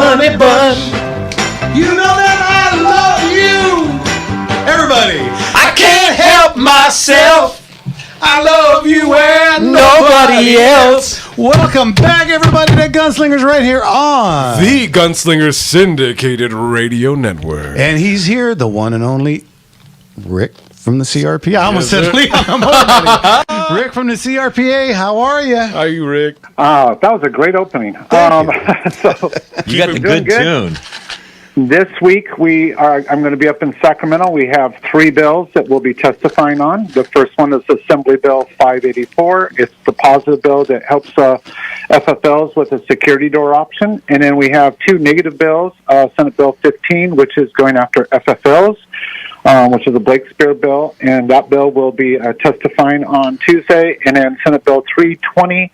honey bun. You know that I love you. Everybody, I can't help myself. I love you and nobody else. Welcome back, everybody, to Gunslingers right here on the Gunslinger Syndicated Radio Network. And he's here, the one and only Rick from the CRPA. I almost said Leon. Rick from the CRPA. How are you? How are you, Rick? That was a great opening. You got the good tune. This week I'm going to be up in Sacramento. We have 3 bills that we'll be testifying on. The first one is Assembly Bill 584. It's the positive bill that helps FFLs with a security door option. And then we have 2 negative bills, Senate Bill 15, which is going after FFLs, which is a Blakespeare bill. And that bill will be testifying on Tuesday. And then Senate Bill 320,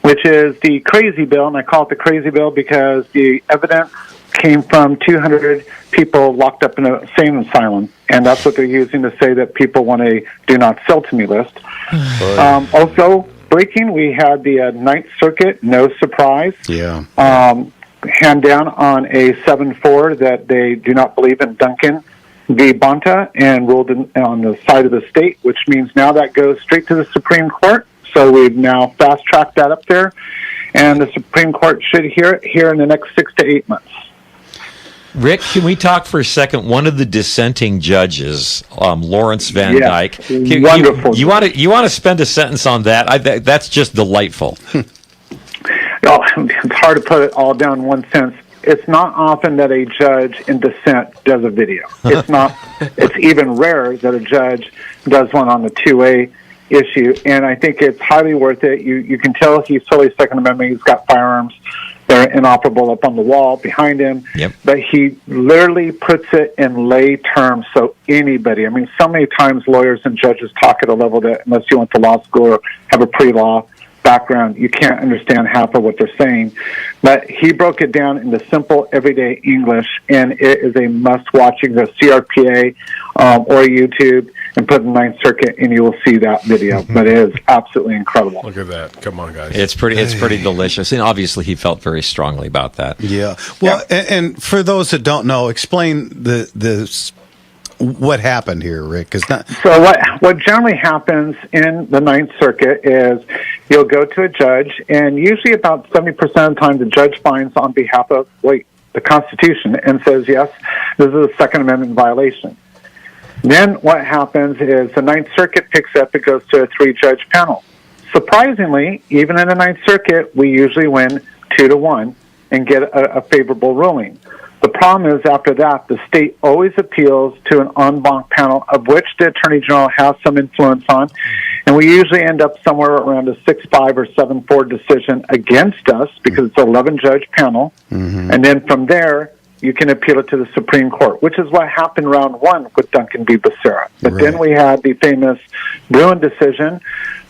which is the crazy bill. And I call it the crazy bill because the evidence came from 200 people locked up in a insane asylum, and that's what they're using to say that people want a do not sell to me list. Also, breaking, we had the Ninth Circuit, no surprise, hand down on a 7-4 that they do not believe in Duncan v. Bonta and ruled on the side of the state, which means now that goes straight to the Supreme Court. So we've now fast-tracked that up there, and the Supreme Court should hear it here in the next 6 to 8 months. Rick, can we talk for a second? One of the dissenting judges, Lawrence Van Dyke. Wonderful. You want to spend a sentence on that? That's just delightful. It's hard to put it all down in one sentence. It's not often that a judge in dissent does a video. It's not. It's even rare that a judge does one on the 2A issue, and I think it's highly worth it. You can tell he's totally Second Amendment. He's got firearms. They're inoperable up on the wall behind him. Yep. But he literally puts it in lay terms so anybody, I mean, so many times lawyers and judges talk at a level that unless you went to law school or have a pre-law background, you can't understand half of what they're saying. But he broke it down into simple, everyday English, and it is a must-watch. You can go CRPA or YouTube and put in the Ninth Circuit, and you will see that video. But it is absolutely incredible. Look at that. Come on, guys. It's pretty delicious. And obviously he felt very strongly about that. Yeah. Well, and for those that don't know, explain what happened here, Rick. So what generally happens in the Ninth Circuit is you'll go to a judge, and usually about 70% of the time the judge finds on behalf of the Constitution and says, yes, this is a Second Amendment violation. Then what happens is the Ninth Circuit picks up, it goes to a 3-judge panel. Surprisingly, even in the Ninth Circuit, we usually win 2-1 and get a favorable ruling. The problem is after that, the state always appeals to an en banc panel of which the Attorney General has some influence on, and we usually end up somewhere around a 6-5 or 7-4 decision against us because it's an 11-judge panel, and then from there, you can appeal it to the Supreme Court, which is what happened round 1 with Duncan v. Becerra. But then we had the famous Bruin decision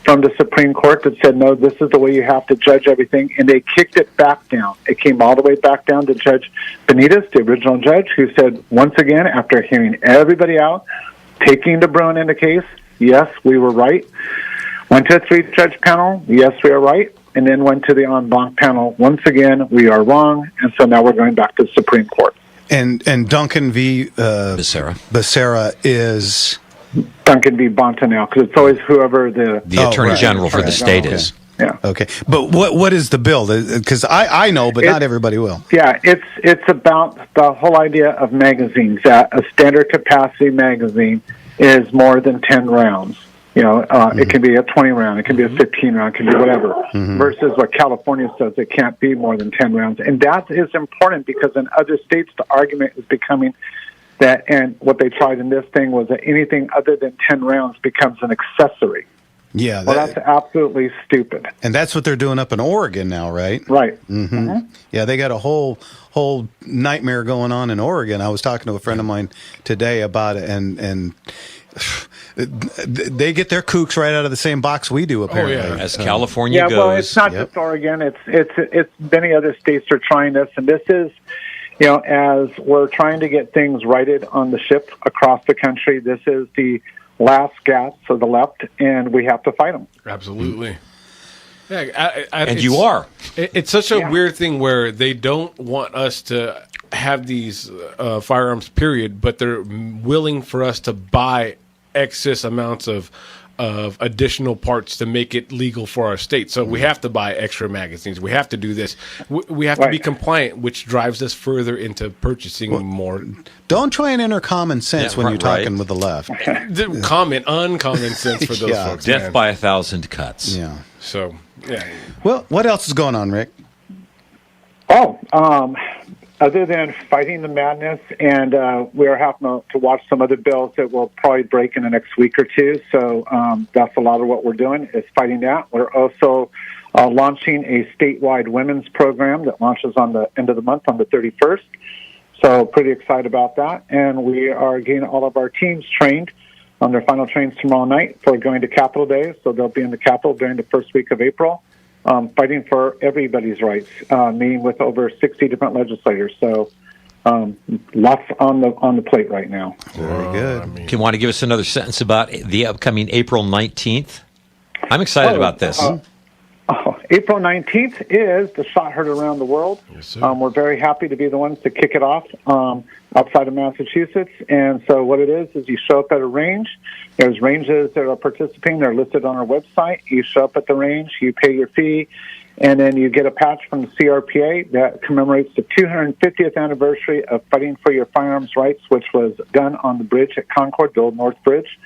from the Supreme Court that said, no, this is the way you have to judge everything, and they kicked it back down. It came all the way back down to Judge Benitez, the original judge, who said, once again, after hearing everybody out, taking the Bruin into case, yes, we were right. Went to a 3-judge panel, yes, we are right. And then went to the en banc panel. Once again, we are wrong, and so now we're going back to the Supreme Court. And Duncan v. Becerra is Duncan v. Bonta now, because it's always whoever the Attorney General for the state is. Yeah. Okay. But what is the bill? Because I know, but not everybody will. Yeah, it's about the whole idea of magazines. That a standard capacity magazine is more than 10 rounds. You know, it can be a 20 round, it can be a 15 round, it can be whatever, versus what California says it can't be more than 10 rounds. And that is important because in other states, the argument is becoming that, and what they tried in this thing was that anything other than 10 rounds becomes an accessory. Yeah. Well, that's absolutely stupid. And that's what they're doing up in Oregon now, right? Right. Yeah, they got a whole nightmare going on in Oregon. I was talking to a friend of mine today about it, and they get their kooks right out of the same box we do, apparently. Oh, yeah. As California goes. Yeah, well, it's not just Oregon. It's many other states are trying this, and this is, you know, as we're trying to get things righted on the ship across the country, this is the last gasp of the left, and we have to fight them. Absolutely. And you are. It's such a weird thing where they don't want us to have these firearms, period, but they're willing for us to buy excess amounts of additional parts to make it legal for our state. So we have to buy extra magazines. We have to do this. We have to be compliant, which drives us further into purchasing more. Don't try and enter common sense when you're talking with the left. Uncommon sense for those folks. Death by 1,000 cuts. Yeah. So, yeah. Well, what else is going on, Rick? Other than fighting the madness, and we're having to watch some other bills that will probably break in the next week or two. So that's a lot of what we're doing is fighting that. We're also launching a statewide women's program that launches on the end of the month on the 31st. So pretty excited about that. And we are getting all of our teams trained on their final trains tomorrow night for going to Capitol Day. So they'll be in the Capitol during the first week of April. Fighting for everybody's rights, meeting with over 60 different legislators. So lots on the plate right now. Very good. You want to give us another sentence about the upcoming April 19th? I'm excited about this. April 19th is the Shot Heard Around the World. Yes, sir. We're very happy to be the ones to kick it off outside of Massachusetts. And so what it is you show up at a range. There's ranges that are participating. They're listed on our website. You show up at the range, you pay your fee, and then you get a patch from the CRPA that commemorates the 250th anniversary of fighting for your firearms rights, which was done on the bridge at Concord, the Old North Bridge,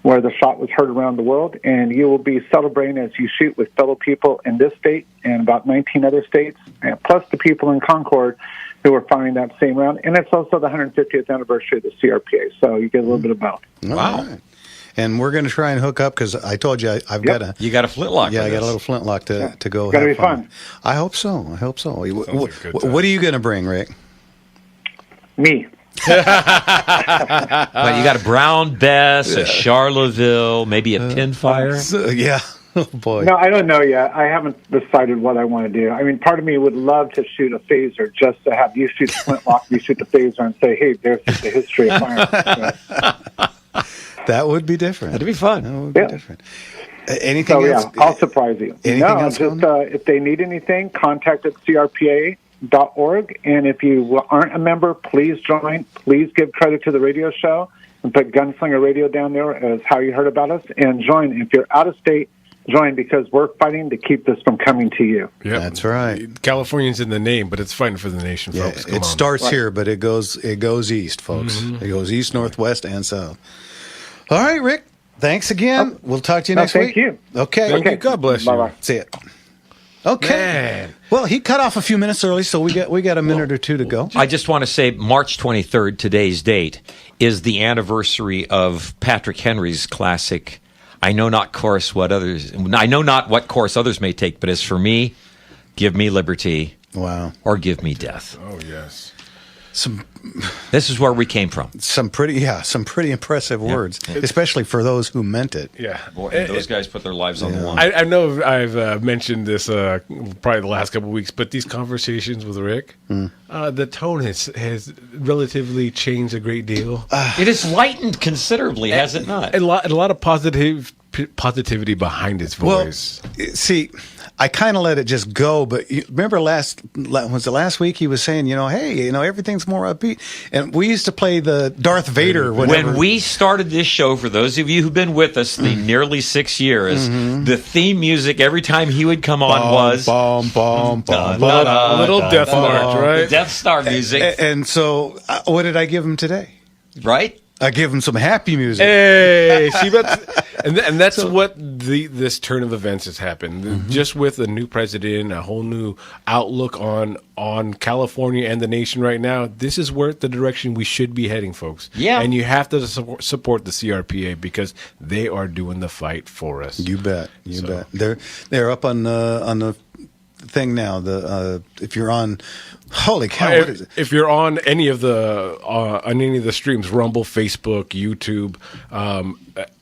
where the shot was heard around the world. And you will be celebrating as you shoot with fellow people in this state and about 19 other states, and plus the people in Concord who are firing that same round. And it's also the 150th anniversary of the CRPA, so you get a little bit of both. Wow. Right. And we're going to try and hook up because I told you I've got a... You got a flintlock. Yeah, I got a little flintlock to go. It's going to be fun. I hope so. What good are you going to bring, Rick? Me. But you got a Brown Bess, a Charleville, maybe a Pinfire. Yeah. Oh, boy. No, I don't know yet. I haven't decided what I want to do. I mean, part of me would love to shoot a phaser just to have you shoot the flintlock, you shoot the phaser, and say, hey, there's the history of firearms. That would be different. That'd be fun. That would be different. Anything else? I'll surprise you. Anything else just if they need anything, contact at CRPA.org. And if you aren't a member, please join. Please give credit to the radio show and put Gunslinger Radio down there as how you heard about us. And join. If you're out of state, join because we're fighting to keep this from coming to you. Yeah, that's right. California's in the name, but it's fighting for the nation, folks. It starts here, but it goes east, folks. Mm-hmm. It goes east, northwest, and south. All right, Rick. Thanks again. We'll talk to you next week. Thank you. Okay. Thank you. God bless you. Bye-bye. See it. Okay. Man. Well, he cut off a few minutes early, so we got a minute or two to go. I just want to say March 23rd, today's date, is the anniversary of Patrick Henry's classic, I know not what course others may take, but as for me, give me liberty. Wow. Or give me death. Oh, yes. This is where we came from. Some pretty impressive words, especially for those who meant it. Yeah. Boy, those guys put their lives on the line. I know I've mentioned this probably the last couple of weeks, but these conversations with Rick, the tone has relatively changed a great deal. It has lightened considerably, has it not? A lot of positivity behind his voice. Well, see, I kind of let it just go, but you remember was it last week he was saying, hey, everything's more upbeat. And we used to play the Darth Vader. When we started this show, for those of you who've been with us the nearly 6 years, the theme music every time he would come on was little Death March, right? The Death Star music. And so what did I give him today? Right? I give him some happy music. Hey, see, and that's what this turn of events has happened. Mm-hmm. Just with a new president, a whole new outlook on California and the nation right now. This is where the direction we should be heading, folks. Yeah, and you have to support the CRPA because they are doing the fight for us. You bet. You bet. They're up on the thing now. If you're on. Holy cow! What is it? If you're on any of the streams, Rumble, Facebook, YouTube,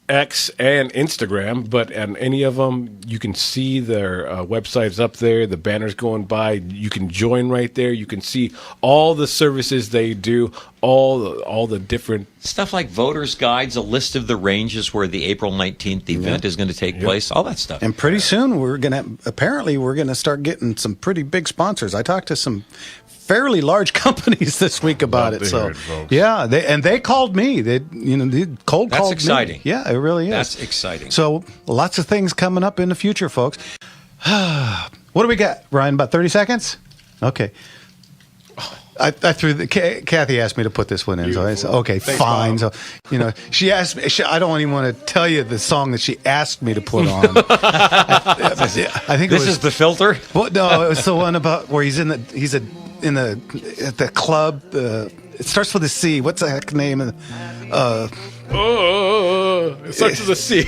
X and Instagram, but on any of them, you can see their websites up there, the banners going by. You can join right there. You can see all the services they do, all the different stuff like voters' guides, a list of the ranges where the April 19th event is going to take place, all that stuff. And pretty soon we're going to start getting some pretty big sponsors. I talked to some fairly large companies this week about it. So yeah, they called me. They cold called me. That's exciting. Yeah, it really is. That's exciting. So lots of things coming up in the future, folks. What do we got, Ryan? About 30 seconds? Okay. I threw Kathy asked me to put this one in, so I said, okay, thanks, fine. Bob. So, she asked me. I don't even want to tell you the song that she asked me to put on. I think this is the filter. Well, no, it was the one about where he's at the club. It starts with a C. What's the heck name? It starts with a C.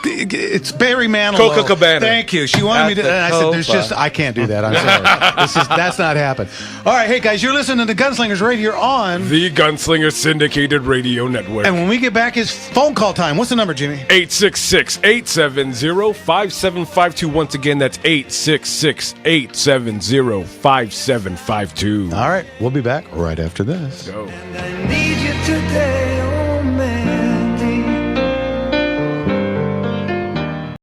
It's Barry Manilow. Coca Cabana. Thank you. She wanted me to. And I said, I can't do that. I'm sorry. That's not happening. All right, hey guys, you're listening to Gunslingers Radio on the Gunslinger Syndicated Radio Network. And when we get back, it's phone call time. What's the number, Jimmy? 866-870-5752. Once again, that's 866-870-5752. All right, we'll be back right after this. Go. And I need you today.